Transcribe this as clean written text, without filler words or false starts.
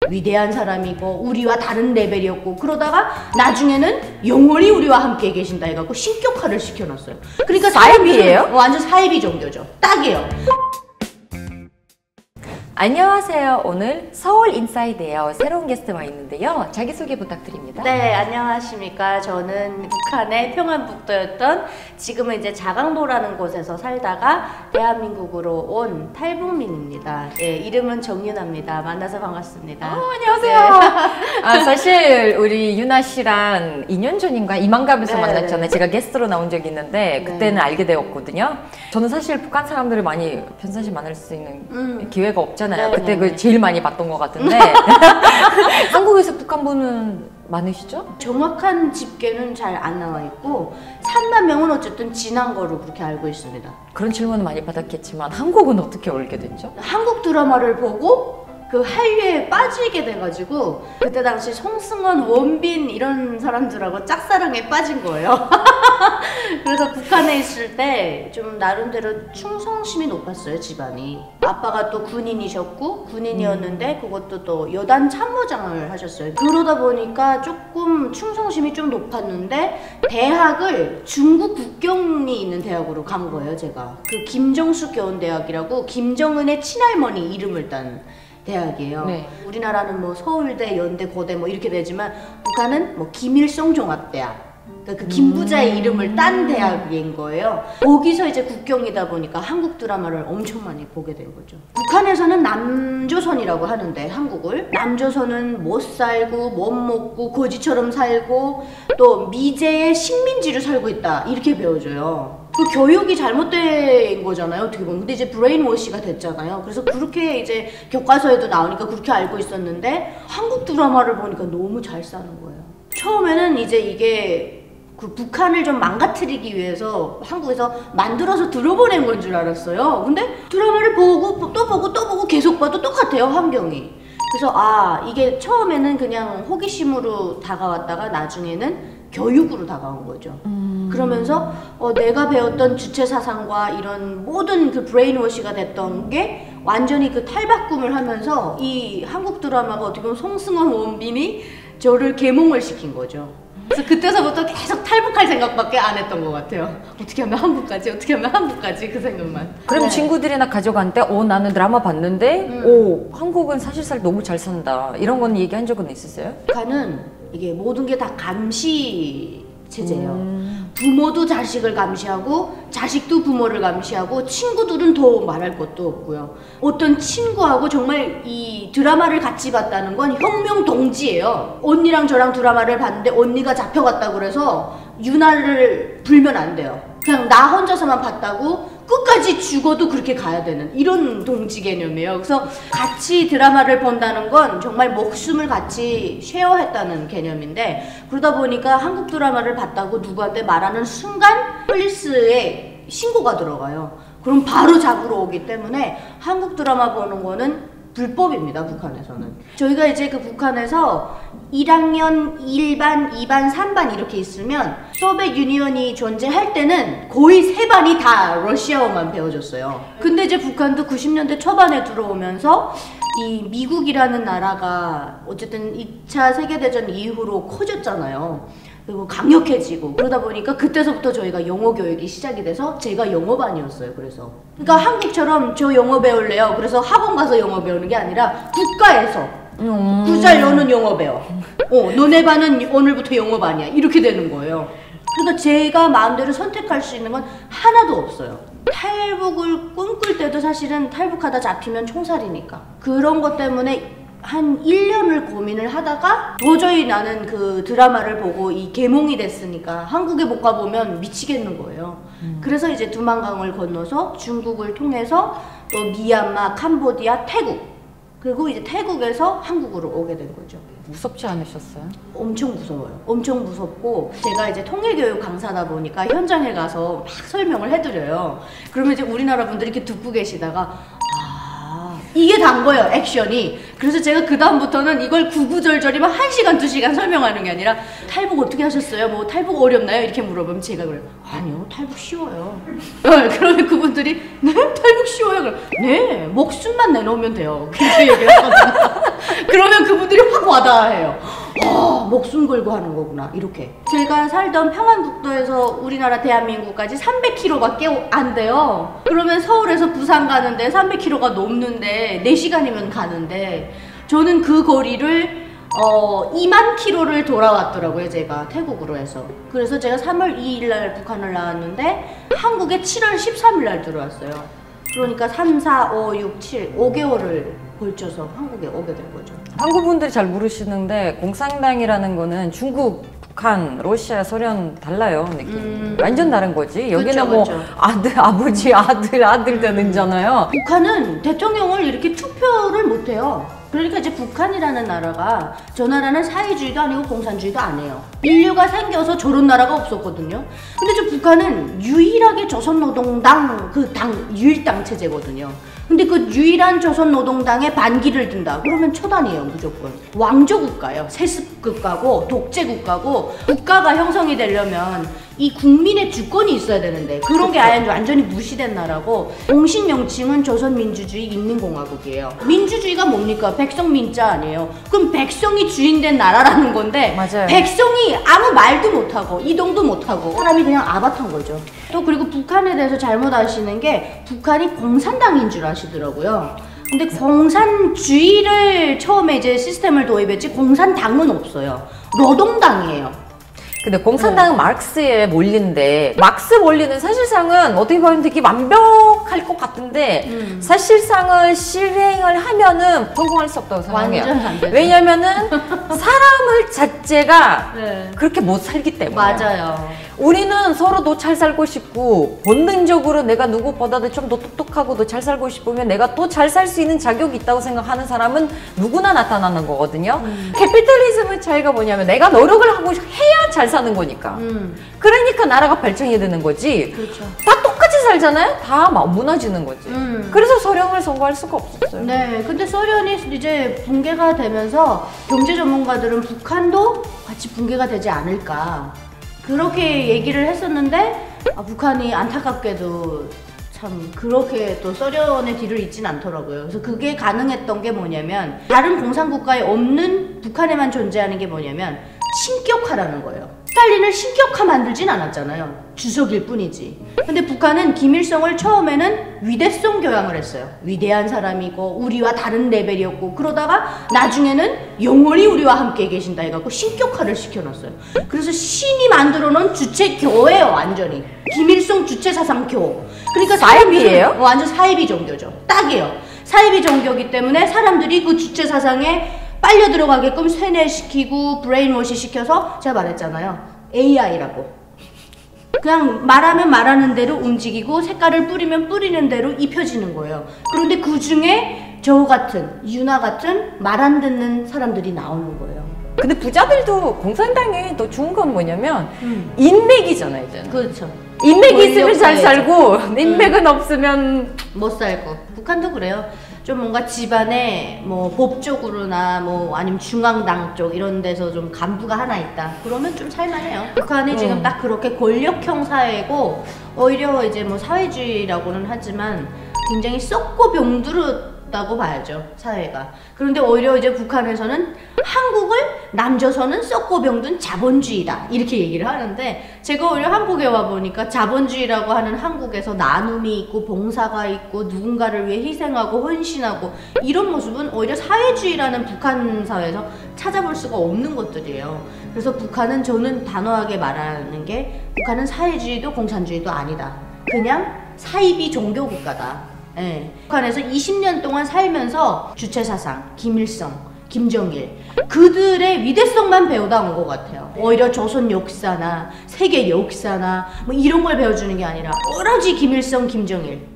위대한 사람이고 우리와 다른 레벨이었고, 그러다가 나중에는 영원히 우리와 함께 계신다 해갖고 신격화를 시켜놨어요. 그러니까 사이비예요? 완전 사이비 정도죠. 딱이에요. 안녕하세요. 오늘 서울 인사이드예요. 새로운 게스트가 있는데요. 자기소개 부탁드립니다. 네, 안녕하십니까. 저는 북한의 평안북도였던, 지금은 이제 자강도라는 곳에서 살다가 대한민국으로 온 탈북민입니다. 예, 이름은 정윤아입니다. 만나서 반갑습니다. 안녕하세요. 네. 사실 우리 유나 씨랑 2년 전인가 이만갑에서 네, 만났잖아요. 제가 게스트로 나온 적이 있는데 그때는 네. 알게 되었거든요. 저는 사실 북한 사람들을 많이 평상시 만날 수 있는 기회가 없잖아요. 네, 그때 네. 제일 많이 봤던 것 같은데 한국에서 북한 분은 많으시죠? 정확한 집계는 잘 안 나와 있고 3만 명은 어쨌든 지난 거로 그렇게 알고 있습니다. 그런 질문을 많이 받았겠지만 한국은 어떻게 오게 됐죠? 한국 드라마를 보고 그 한류에 빠지게 돼가지고 그때 당시 송승헌, 원빈 이런 사람들하고 짝사랑에 빠진 거예요. 그래서 북한에 있을 때 좀 나름대로 충성심이 높았어요, 집안이. 아빠가 또 군인이셨고, 군인이었는데 그것도 또 여단 참모장을 하셨어요. 그러다 보니까 조금 충성심이 좀 높았는데 대학을 중국 국경이 있는 대학으로 간 거예요, 제가. 그 김정숙 교원대학이라고 김정은의 친할머니 이름을 딴 대학이에요. 네. 우리나라는 뭐 서울대, 연대, 고대 뭐 이렇게 되지만 북한은 뭐 김일성 종합대학, 그러니까 그 김부자의 이름을 딴 대학인 거예요. 거기서 이제 국경이다 보니까 한국 드라마를 엄청 많이 보게 된 거죠. 북한에서는 남조선이라고 하는데 한국을, 남조선은 못 살고 못 먹고 거지처럼 살고 또 미제의 식민지로 살고 있다 이렇게 배워줘요. 그 교육이 잘못된 거잖아요, 어떻게 보면. 근데 이제 브레인워시가 됐잖아요. 그래서 그렇게 이제 교과서에도 나오니까 그렇게 알고 있었는데 한국 드라마를 보니까 너무 잘 사는 거예요. 처음에는 이제 이게 그 북한을 좀 망가뜨리기 위해서 한국에서 만들어서 들어보낸 건 줄 알았어요. 근데 드라마를 보고 또 보고 또 보고 계속 봐도 똑같아요, 환경이. 그래서 아, 이게 처음에는 그냥 호기심으로 다가왔다가 나중에는 교육으로 다가온 거죠. 그러면서 내가 배웠던 주체 사상과 이런 모든 그 브레인워시가 됐던 게 완전히 그 탈바꿈을 하면서 이 한국 드라마가 어떻게 보면 송승헌, 원빈이 저를 계몽을 시킨 거죠. 그래서 그때서부터 계속 탈북할 생각밖에 안 했던 것 같아요. 어떻게 하면 한국까지, 어떻게 하면 한국까지, 그 생각만. 그럼 네. 친구들이나 가져갈 때 나는 드라마 봤는데 한국은 사실상 너무 잘 산다 이런 건 얘기한 적은 있으세요? 북한은 이게 모든 게 다 감시 체제예요. 부모도 자식을 감시하고 자식도 부모를 감시하고 친구들은 더 말할 것도 없고요. 어떤 친구하고 정말 이 드라마를 같이 봤다는 건 혁명 동지예요. 언니랑 저랑 드라마를 봤는데 언니가 잡혀갔다고 그래서 유나를 불면 안 돼요. 그냥 나 혼자서만 봤다고 끝까지 죽어도 그렇게 가야 되는 이런 동지 개념이에요. 그래서 같이 드라마를 본다는 건 정말 목숨을 같이 쉐어했다는 개념인데, 그러다 보니까 한국 드라마를 봤다고 누구한테 말하는 순간 폴리스에 신고가 들어가요. 그럼 바로 잡으러 오기 때문에 한국 드라마 보는 거는 불법입니다, 북한에서는. 저희가 이제 그 북한에서 1학년 1반, 2반, 3반 이렇게 있으면 소비에트 유니언이 존재할 때는 거의 3반이 다 러시아어만 배워줬어요. 근데 이제 북한도 90년대 초반에 들어오면서 이 미국이라는 나라가 어쨌든 2차 세계대전 이후로 커졌잖아요. 그리고 강력해지고 그러다 보니까 그때서부터 저희가 영어 교육이 시작이 돼서 제가 영어반이었어요. 그래서 그러니까 한국처럼 저 영어 배울래요, 그래서 학원 가서 영어 배우는 게 아니라 국가에서 구잘 너는 영어 배워, 너네 반은 오늘부터 영어반이야, 이렇게 되는 거예요. 그러니까 제가 마음대로 선택할 수 있는 건 하나도 없어요. 탈북을 꿈꿀 때도 사실은 탈북하다 잡히면 총살이니까 그런 것 때문에 한 1년을 고민을 하다가 도저히 나는 그 드라마를 보고 이 계몽이 됐으니까 한국에 못 가보면 미치겠는 거예요. 그래서 이제 두만강을 건너서 중국을 통해서 또 미얀마, 캄보디아, 태국, 그리고 이제 태국에서 한국으로 오게 된 거죠. 무섭지 않으셨어요? 엄청 무서워요. 엄청 무섭고, 제가 이제 통일교육 강사다 보니까 현장에 가서 막 설명을 해드려요. 그러면 이제 우리나라 분들이 이렇게 듣고 계시다가 이게 단 거예요, 액션이. 그래서 제가 그 다음부터는 이걸 구구절절이면 1시간, 2시간 설명하는 게 아니라 탈북 어떻게 하셨어요? 뭐 탈북 어렵나요? 이렇게 물어보면 제가 그래요. 아니요, 탈북 쉬워요. 그러면 그분들이 네? 탈북 쉬워요? 그럼 네, 목숨만 내놓으면 돼요. 그렇게 얘기를 하거든요. 그러면 그분들이 확 와닿아해요. 목숨 걸고 하는 거구나, 이렇게. 제가 살던 평안북도에서 우리나라 대한민국까지 300km밖에 안 돼요. 그러면 서울에서 부산 가는데 300km가 넘는데 4시간이면 가는데 저는 그 거리를 2만 킬로를 돌아왔더라고요, 제가 태국으로 해서. 그래서 제가 3월 2일 날 북한을 나왔는데 한국에 7월 13일 날 들어왔어요. 그러니까 3, 4, 5, 6, 7, 5개월을 걸쳐서 한국에 오게 된 거죠. 한국 분들이 잘 모르시는데 공산당이라는 거는 중국, 북한, 러시아, 소련 달라요, 느낌. 완전 다른 거지. 여기는 그쵸, 뭐 그쵸. 아들, 아버지, 아들 되는잖아요. 북한은 대통령을 이렇게 투표를 못 해요. 그러니까 이제 북한이라는 나라가 저 나라는 사회주의도 아니고 공산주의도 아니에요. 인류가 생겨서 저런 나라가 없었거든요. 근데 저 북한은 유일하게 조선노동당 그 당 유일당 체제거든요. 근데 그 유일한 조선노동당에 반기를 든다 그러면 처단이에요, 무조건. 왕조국가예요. 세습국가고 독재국가고, 국가가 형성이 되려면 이 국민의 주권이 있어야 되는데 그런 게 아예 완전히 무시된 나라고, 공식 명칭은 조선민주주의 인민공화국이에요. 민주주의가 뭡니까? 백성민자 아니에요. 그럼 백성이 주인된 나라라는 건데 맞아요. 백성이 아무 말도 못하고 이동도 못하고 사람이 그냥 아바타인 거죠. 또 그리고 북한에 대해서 잘못 아시는 게 북한이 공산당인 줄 아시더라고요. 근데 공산주의를 처음에 이제 시스템을 도입했지 공산당은 없어요. 노동당이에요. 근데 공산당은 마르크스의 원리인데, 마르크스 원리는 사실상은 어떻게 보면 되게 완벽할 것 같은데 사실상을 실행을 하면은 성공할 수 없다고 생각해요. 완전 안 되죠. 왜냐면은 사람을 자체가 네. 그렇게 못 살기 때문에. 맞아요. 우리는 서로 더 잘 살고 싶고, 본능적으로 내가 누구보다도 좀 더 똑똑하고 더 잘 살고 싶으면 내가 또 잘 살 수 있는 자격이 있다고 생각하는 사람은 누구나 나타나는 거거든요. 캐피탈리즘의 차이가 뭐냐면 내가 노력을 하고 해야 잘 사는 거니까. 그러니까 나라가 발전이 되는 거지. 그렇죠. 다 똑같이 살잖아요? 다 무너지는 거지. 그래서 소련을 선거할 수가 없었어요. 네, 근데 소련이 이제 붕괴가 되면서 경제 전문가들은 북한도 같이 붕괴가 되지 않을까 그렇게 얘기를 했었는데, 북한이 안타깝게도 참 그렇게 또 소련의 뒤를 잇진 않더라고요. 그래서 그게 가능했던 게 뭐냐면, 다른 공산국가에 없는 북한에만 존재하는 게 뭐냐면 신격화라는 거예요. 스탈린을 신격화 만들진 않았잖아요. 주석일 뿐이지. 근데 북한은 김일성을 처음에는 위대성 교양을 했어요. 위대한 사람이고 우리와 다른 레벨이었고, 그러다가 나중에는 영원히 우리와 함께 계신다 해갖고 신격화를 시켜놨어요. 그래서 신이 만들어놓은 주체교예요, 완전히. 김일성 주체사상교. 그러니까 사이비예요? 완전 사이비 종교죠. 딱이에요. 사이비 종교이기 때문에 사람들이 그 주체사상에 빨려 들어가게끔 세뇌시키고 브레인워시 시켜서, 제가 말했잖아요, AI라고. 그냥 말하면 말하는 대로 움직이고 색깔을 뿌리면 뿌리는 대로 입혀지는 거예요. 그런데 그 중에 저 같은, 유나 같은 말 안 듣는 사람들이 나오는 거예요. 근데 부자들도 공산당이 더 좋은 건 뭐냐면 인맥이잖아요, 이제는. 그렇죠. 인맥이 있으면 잘 권력 살고 인맥은 없으면 못 살고. 북한도 그래요. 좀 뭔가 집안에 뭐 법 쪽으로나 뭐 아니면 중앙당 쪽 이런 데서 좀 간부가 하나 있다 그러면 좀 살만해요. 북한이 지금 딱 그렇게 권력형 사회고, 오히려 이제 뭐 사회주의라고는 하지만 굉장히 썩고 병들었다고 봐야죠, 사회가. 그런데 오히려 이제 북한에서는 한국을 남조선은 썩고 병든 자본주의다 이렇게 얘기를 하는데, 제가 오히려 한국에 와보니까 자본주의라고 하는 한국에서 나눔이 있고 봉사가 있고 누군가를 위해 희생하고 헌신하고 이런 모습은 오히려 사회주의라는 북한 사회에서 찾아볼 수가 없는 것들이에요. 그래서 북한은, 저는 단호하게 말하는 게, 북한은 사회주의도 공산주의도 아니다. 그냥 사이비 종교 국가다. 예. 북한에서 20년 동안 살면서 주체사상, 김일성, 김정일, 그들의 위대성만 배우다 온 것 같아요. 오히려 조선 역사나 세계 역사나 뭐 이런 걸 배워주는 게 아니라 오로지 김일성, 김정일